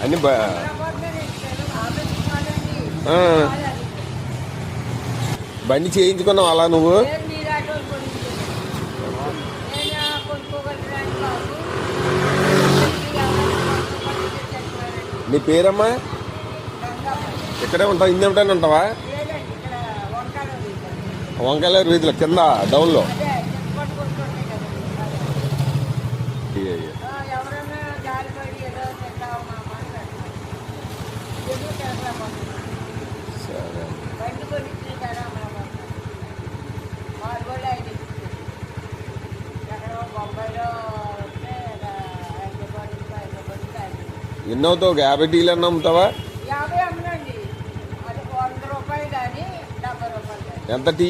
అన్ని బండి చేయించుకున్నావు అలా నువ్వు? నీ పేరమ్మా? ఇక్కడే ఉంటావు? ఇంది ఏమిటని ఉంటావా? వంకాయల వీధిలో కింద డౌన్లో. సరే. ఎన్ని అవుతావు? ఒక 50 టీలు అన్న అమ్ముతావా? ఎంత టీ?